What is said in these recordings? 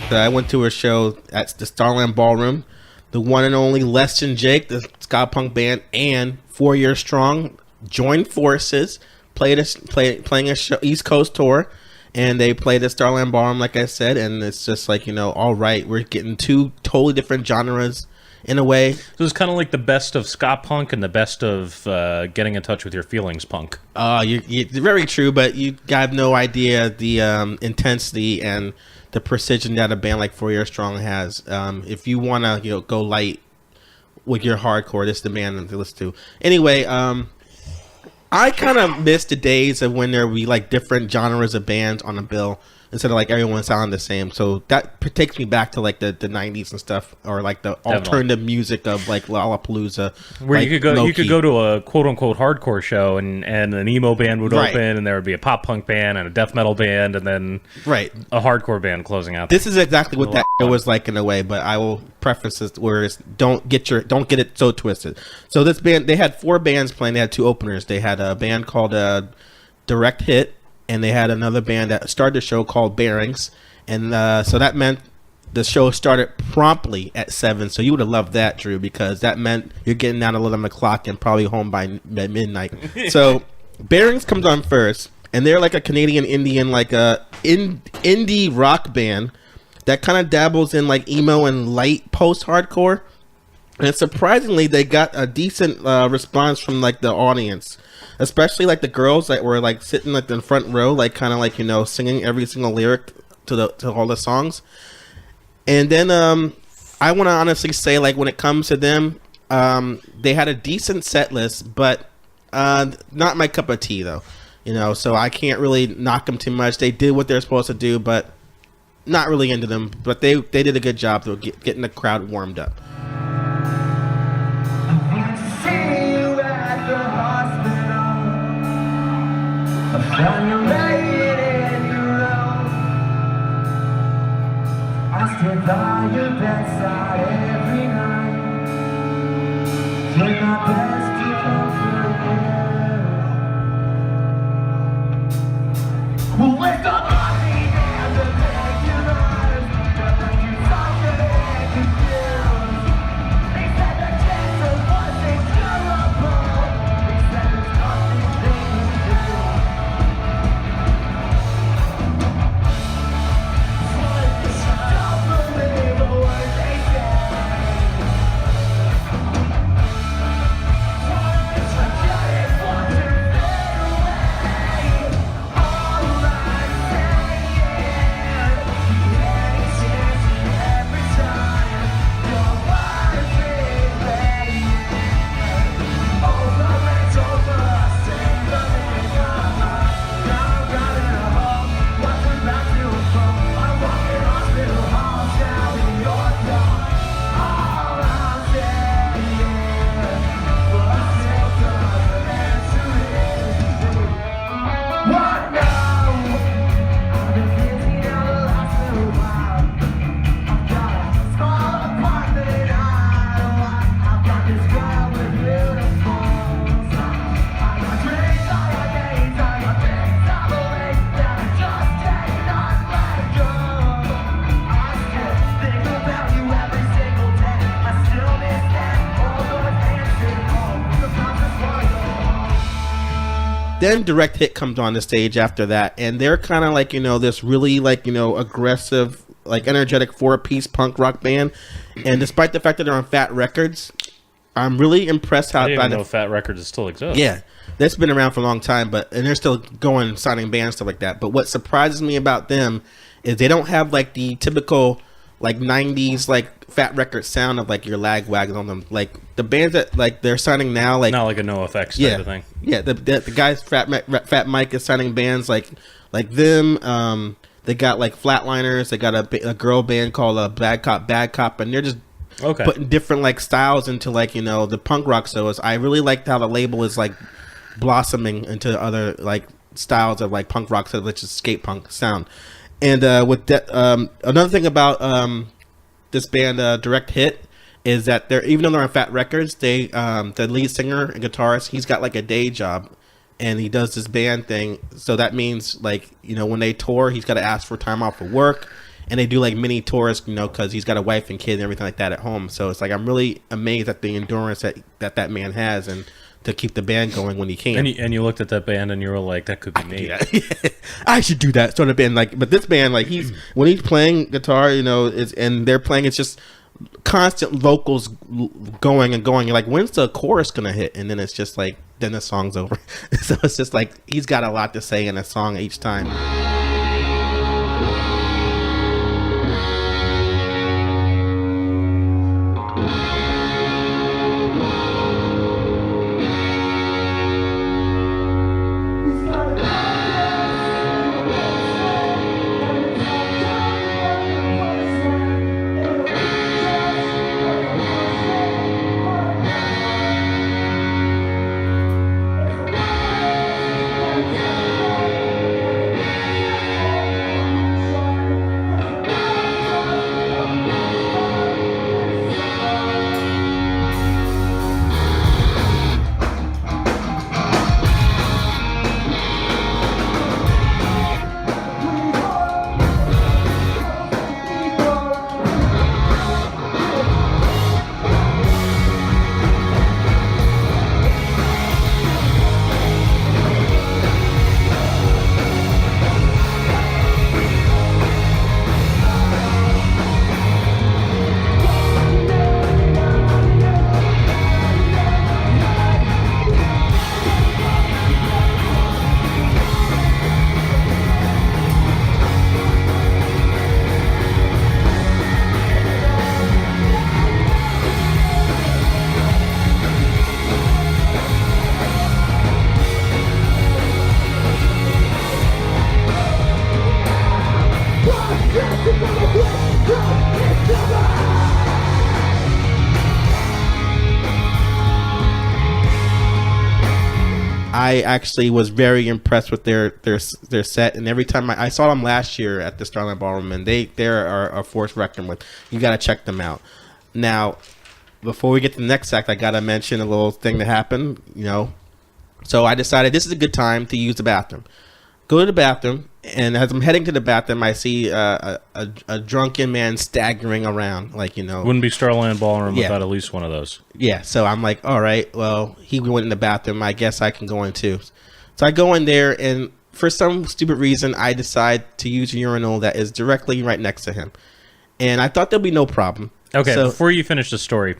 I went to a show at the Starland Ballroom. The one and only Less Than Jake, the Ska-Punk band, and 4 Years Strong joined forces, playing a show, East Coast tour, and they played at Starland Ballroom, like I said, and it's just like, all right, we're getting two totally different genres in a way. So it's kind of like the best of Ska-Punk and the best of getting in touch with your feelings punk. You're very true, but you have no idea the intensity and the precision that a band like 4 Years Strong has. If you want to go light with your hardcore, this is the band to listen to. Anyway, I kind of miss the days of when there would be like different genres of bands on a bill instead of like everyone sounding the same. So that takes me back to like the 90s and stuff, or like the alternative music of like Lollapalooza, where like you could go to a quote unquote hardcore show and an emo band would open, and there would be a pop punk band and a death metal band and then a hardcore band closing out. This is exactly what that show was like in a way, but I will preface this where it's, don't get it so twisted. So this band, they had 4 bands playing. They had 2 openers. They had a band called Direct Hit, and they had another band that started the show called Bearings, and so that meant the show started promptly at 7. So you would have loved that, Drew, because that meant you're getting down at 11 o'clock and probably home by midnight. So Bearings comes on first, and they're like a Canadian Indian, like a indie rock band that kind of dabbles in like emo and light post-hardcore. And surprisingly, they got a decent response from like the audience, especially like the girls that were like sitting like in the front row, like kind of like singing every single lyric to all the songs. And then I want to honestly say, like, when it comes to them, they had a decent set list, but not my cup of tea though. So I can't really knock them too much. They did what they're supposed to do, but not really into them. But they did a good job of getting the crowd warmed up. When you made it in your own, I stood by your bedside every night, did my best to comfort you. Well, with the money and the painkillers, that left you suffered and confused. They said the cancer was incurable. They said there's nothing they can do. Then Direct Hit comes on the stage after that, and they're kind of like, this really like, aggressive, like energetic 4-piece punk rock band. And despite the fact that they're on Fat Records, I'm really impressed how... I didn't even know Fat Records still exists. Yeah, that's been around for a long time, and they're still going, signing bands, stuff like that. But what surprises me about them is they don't have like the typical like 90s like Fat Records sound of like your lag wagon on them. Like the bands that like they're signing now, like not like a NoFX type of thing. Yeah, the guys Fat Mike is signing bands like them. They got like Flatliners. They got a girl band called Bad Cop, and they're just putting different like styles into like the punk rock. So I really liked how the label is like blossoming into other like styles of like punk rock, so which is skate punk sound. And with that, another thing about this band, Direct Hit, is that they're, even though they're on Fat Records, they the lead singer and guitarist, he's got like a day job, and he does this band thing. So that means, like, you know, when they tour, he's got to ask for time off for work, and they do like mini tours, you know, because he's got a wife and kid and everything like that at home. So it's like, I'm really amazed at the endurance that man has, and to keep the band going when he can. And you looked at that band and you were like, that could be me. I should do that sort of band. Like, but this band, like, when he's playing guitar, you know, and they're playing, it's just constant vocals going and going. You're like, when's the chorus gonna hit? And then it's just like, then the song's over. So it's just like, he's got a lot to say in a song each time. I actually was very impressed with their set, and every time I saw them last year at the Starland Ballroom, and they're a force reckoned with. You got to check them out. Now, before we get to the next act, I got to mention a little thing that happened, you know. So I decided this is a good time to use the bathroom. Go to the bathroom, and as I'm heading to the bathroom, I see a drunken man staggering around, like, you know. Wouldn't be Starland Ballroom without at least one of those. Yeah, so I'm like, all right, well, he went in the bathroom. I guess I can go in too. So I go in there, and for some stupid reason, I decide to use a urinal that is directly right next to him. And I thought there'd be no problem. Okay, so, before you finish the story,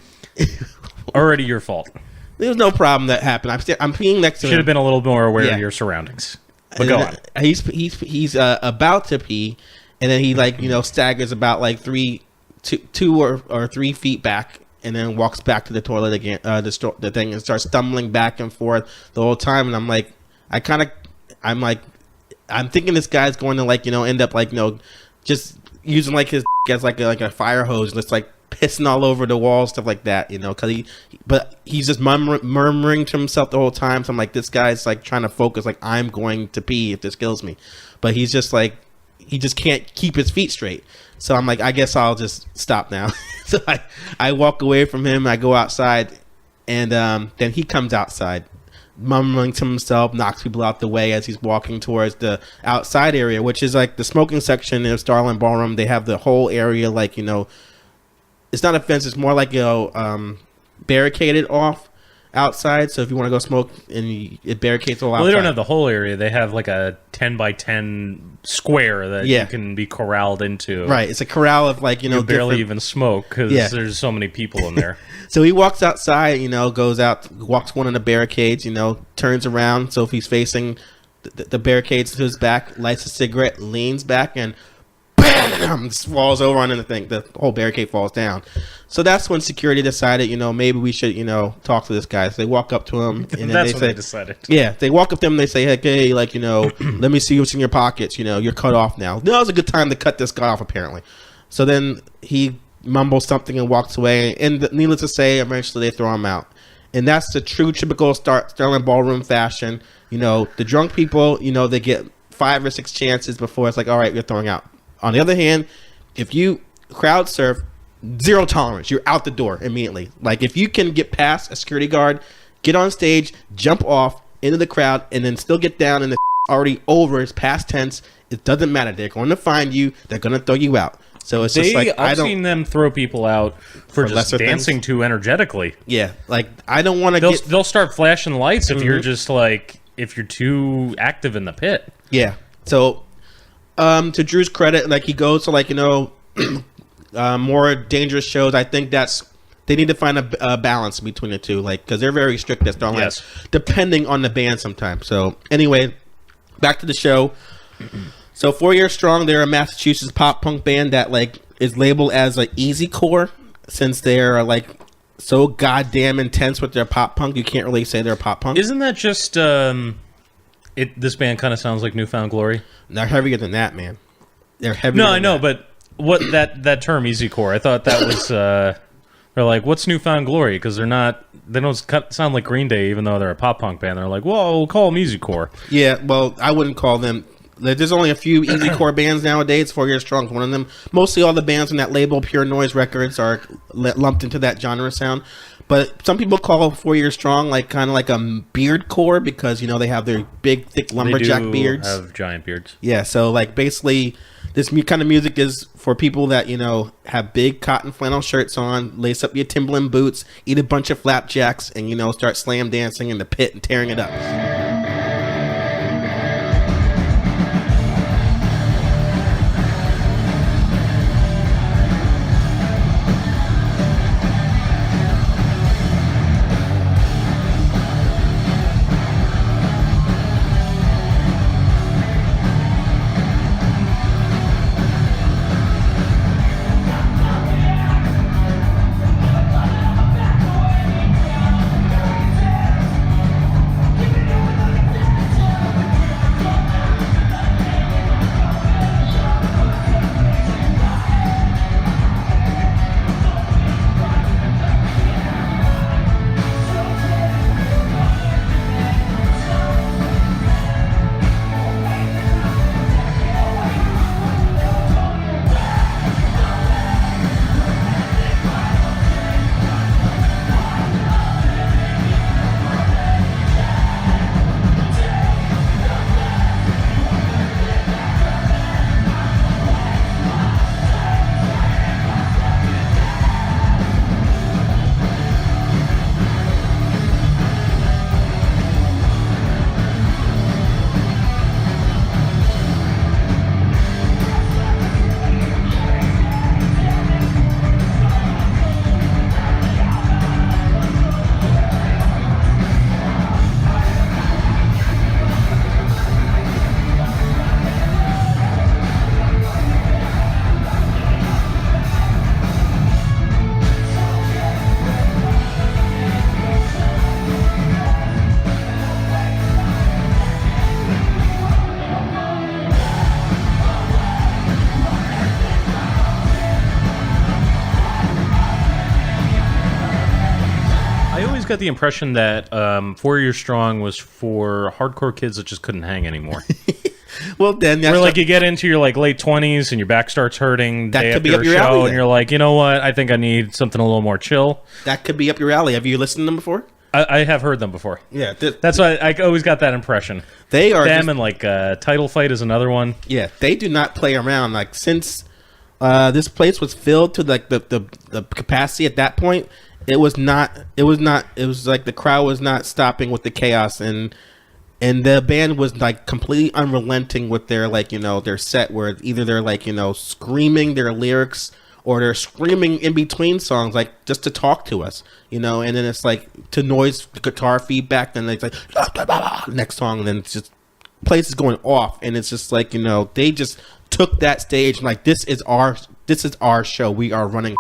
already your fault. There was no problem that happened. I'm peeing next to him. Should have been a little more aware of your surroundings. But go on. He's about to pee, and then he, like, you know, staggers about like two or 3 feet back, and then walks back to the toilet again, the thing, and starts stumbling back and forth the whole time. And I'm like, I'm thinking this guy's going to, like, you know, end up, like, you know, just using like his as like a fire hose, just like pissing all over the wall, stuff like that, you know, because he's just murmuring to himself the whole time. So I'm like, this guy's like trying to focus, like, I'm going to pee if this kills me, but he's just like, he just can't keep his feet straight. So I'm like, I guess I'll just stop now. So I walk away from him. I go outside, and then he comes outside, mumbling to himself, knocks people out the way as he's walking towards the outside area, which is like the smoking section of Starland Ballroom. They have the whole area, like, you know, it's not a fence, it's more like, you know, barricaded off outside. So if you want to go smoke, and it barricades all outside. Well, they don't have the whole area. They have like a 10 by 10 square that you can be corralled into. Right, it's a corral of, like, you know, barely even smoke because there's so many people in there. So he walks outside, you know, goes out, walks one of the barricades, you know, turns around. So if he's facing the barricades to his back, lights a cigarette, leans back, and bam, falls over on the thing. The whole barricade falls down. So that's when security decided, you know, maybe we should, you know, talk to this guy. So they walk up to him, and that's when they decided. Yeah, they walk up to him, and they say, hey, like, you know, let me see what's in your pockets. You know, you're cut off now. Now's a good time to cut this guy off, apparently. So then he mumbles something and walks away, and needless to say, eventually they throw him out. And that's the true typical Starland Ballroom fashion. You know, the drunk people, you know, they get 5 or 6 chances before it's like, all right, you're throwing out. On the other hand, if you crowd surf, zero tolerance. You're out the door immediately. Like, if you can get past a security guard, get on stage, jump off into the crowd, and then still get down and it's already over, it's past tense, it doesn't matter. They're going to find you. They're going to throw you out. So it's just like, I've seen them throw people out for just dancing too energetically. Yeah, like, I don't want to They'll start flashing lights if you're just like, if you're too active in the pit. Yeah. So, to Drew's credit, like, he goes to, like, more dangerous shows. I think they need to find a balance between the two, like, because they're very strict at Starland, Yes. depending on the band sometimes. So, anyway, back to the show. So 4 Years Strong, they're a Massachusetts pop punk band that, like, is labeled as an easy core, since they're, like, so goddamn intense with their pop punk. You can't really say they're pop punk. Isn't that just this band kind of sounds like Newfound Glory? They're heavier than that, man. They're heavier. No, than I know, that. but what that term easy core? I thought that was they're like, what's Newfound Glory? Because they don't sound like Green Day, even though they're a pop punk band. They're like, well, we'll call them easy core. Yeah, well, I wouldn't call them. There's only a few easy core bands nowadays. 4 Years Strong is one of them. Mostly all the bands on that label, Pure Noise Records, are lumped into that genre sound. But some people call 4 Years Strong like kind of like a beard core because, they have their big, thick lumberjack beards. Have giant beards. Yeah, so like basically this kind of music is for people that, have big cotton flannel shirts on, lace up your Timberland boots, eat a bunch of flapjacks, and, start slam dancing in the pit and tearing it up. Got the impression that 4 Years Strong was for hardcore kids that just couldn't hang anymore. Well, then where like you get into your like late 20s and your back starts hurting that day could after be up a your show, alley, and you're like, you know what? I think I need something a little more chill. That could be up your alley. Have you listened to them before? I have heard them before. Yeah, that's why I always got that impression. They are them, and like Title Fight is another one. Yeah, they do not play around. Like since this place was filled to like the capacity at that point. It was like the crowd was not stopping with the chaos, and the band was like completely unrelenting with their their set, where either they're like screaming their lyrics or they're screaming in between songs, like just to talk to us, and then it's like to noise the guitar feedback, then it's like next song, and then it's just place is going off, and it's just like they just took that stage and like this is our show, we are running.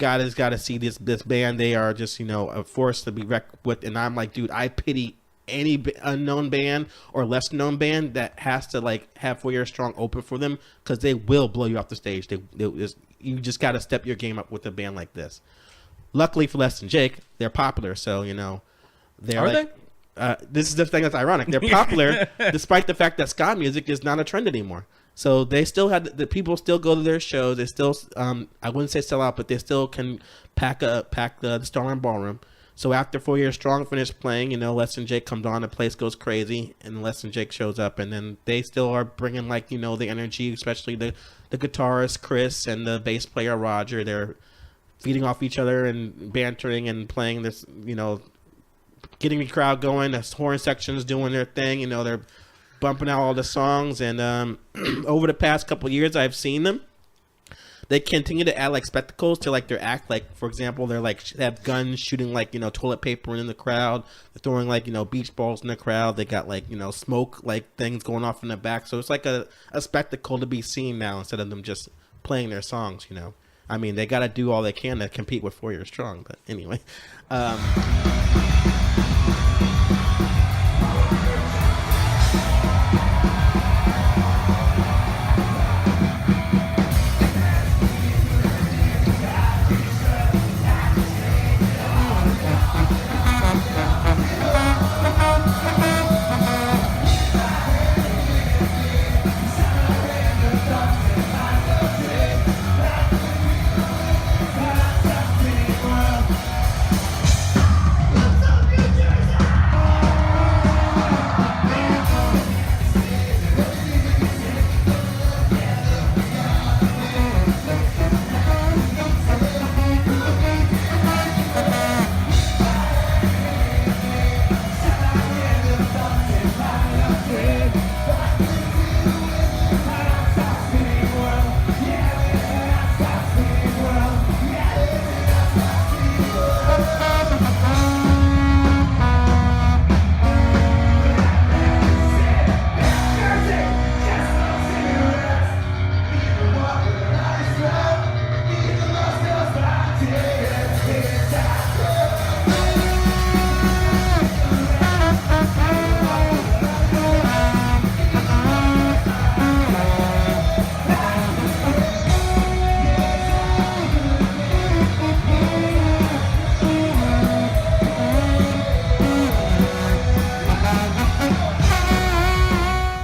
guys got to see this band. They are just, you know, a force to be reckoned with. And I'm like, dude, I pity any unknown band or less known band that has to like have 4 Years Strong open for them, because they will blow you off the stage. You just got to step your game up with a band like this. Luckily for Less Than Jake, they're popular, so you know they're Are like, this is the thing that's ironic. They're popular despite the fact that ska music is not a trend anymore. So they still had the people still go to their shows. They still, I wouldn't say sell out, but they still can pack the Starland Ballroom. So after 4 Years Strong finished playing, you know, Less Than Jake comes on, the place goes crazy, and Less Than Jake shows up, and then they still are bringing, like, you know, the energy, especially the guitarist Chris and the bass player Roger. They're feeding off each other and bantering and playing this, you know, getting the crowd going. The horn section's doing their thing, you know, they're bumping out all the songs, and over the past couple of years I've seen them. They continue to add like spectacles to like their act. Like, for example, they're like have guns shooting like, you know, toilet paper in the crowd. They're throwing like, you know, beach balls in the crowd. They got like, you know, smoke like things going off in the back. So it's like a spectacle to be seen now instead of them just playing their songs, you know. I mean, they got to do all they can to compete with 4 Years Strong. But anyway.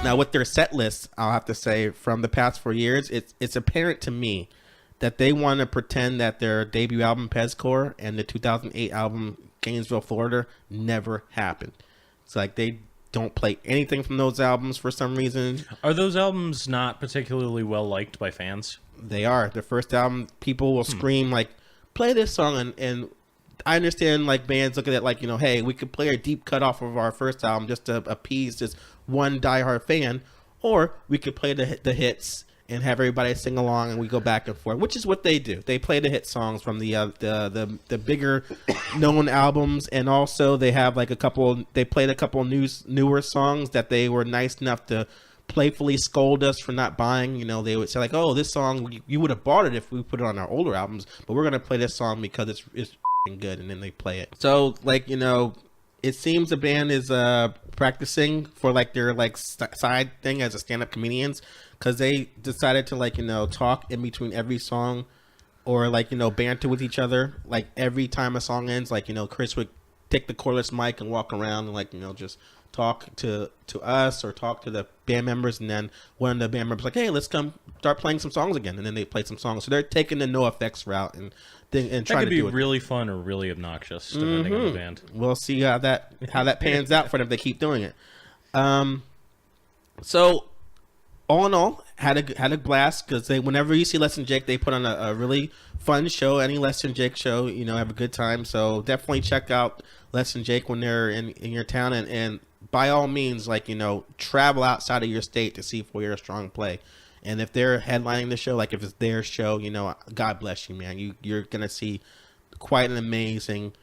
Now, with their set lists, I'll have to say, from the past 4 years, it's apparent to me that they want to pretend that their debut album, Pezcore, and the 2008 album, Gainesville, Florida, never happened. It's like they don't play anything from those albums for some reason. Are those albums not particularly well liked by fans? They are. The first album, people will scream, like, play this song, and I understand, like, bands look at it like, you know, hey, we could play a deep cut off of our first album just to appease this one diehard fan, or we could play the hits and have everybody sing along, and we go back and forth, which is what they do. They play the hit songs from the bigger known albums, and also they have like they played a couple newer songs that they were nice enough to playfully scold us for not buying. You know, they would say like, oh, this song, you would have bought it if we put it on our older albums, but we're gonna play this song because it's good, and then they play it. So, like, you know, it seems the band is practicing for like their like side thing as a stand-up comedians, because they decided to, like, you know, talk in between every song, or like, you know, banter with each other. Like every time a song ends, like, you know, Chris would take the cordless mic and walk around and, like, you know, just talk to us or talk to the band members, and then one of the band members like, hey, let's come start playing some songs again, and then they play some songs. So they're taking the no effects route and trying that could to do be it. really fun or really obnoxious depending on the band. We'll see how that pans out for them if they keep doing it. So all in all, had a blast, because whenever you see Less Than Jake, they put on a really fun show. Any Less Than Jake show, you know, have a good time. So definitely check out Less Than Jake when they're in your town, and by all means, like, you know, travel outside of your state to see 4 Years Strong play. And if they're headlining the show, like if it's their show, you know, God bless you, man. You're gonna see quite an amazing,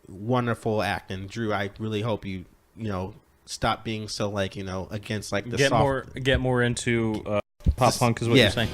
wonderful act. And Drew, I really hope you know, stop being so, like, you know, against like the Get more into pop punk is what you're saying.